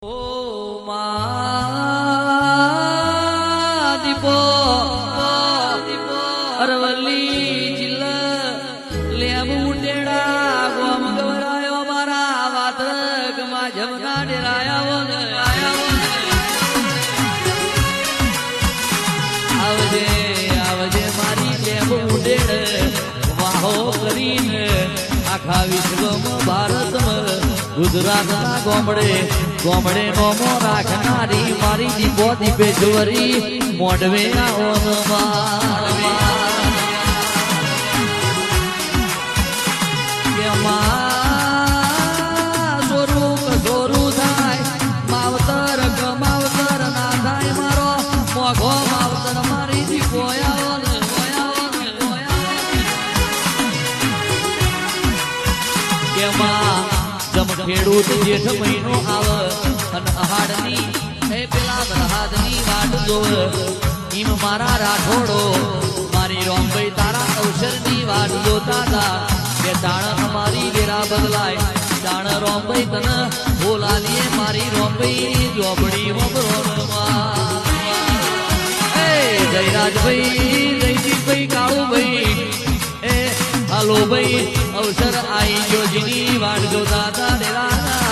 ઓ દીપો અરવલ્લી જિલ્લા લેબુ ટેડા ગોમ ગવરાયો મારા વાતક માં જમના ડેરાયા આવજે આવજે મારી લેબુ ટેડ વાહો કરીને આખા વિશ્વમાં ભારતમાં ગુજરાતના ગોમડે નોમો રાખનારી મારી દીપો દીપેશ્વરી મોઢવે સોરું થાય માવતર ગમાવતર ના થાય મારો મોઘો માવતર મારી દીપો ખેડૂત જેઠ મહિનો આવે અને અહાડની એ પેલા બરહાદની વાટ જોવે ઈમ મારા રાઠોડો મારી રોમભાઈ તારા અવસરની વાટ જોતા હતા કે તાણ અમારી વેરા બદલાય તાણ રોમભાઈ તને બોલાલીએ મારી રોમભાઈ જોબડી જયરાજભાઈ જયજીતભાઈ કાળુભાઈ હાલો ભાઈ અવસર આઈ જોજીની વાટ જોતા હતા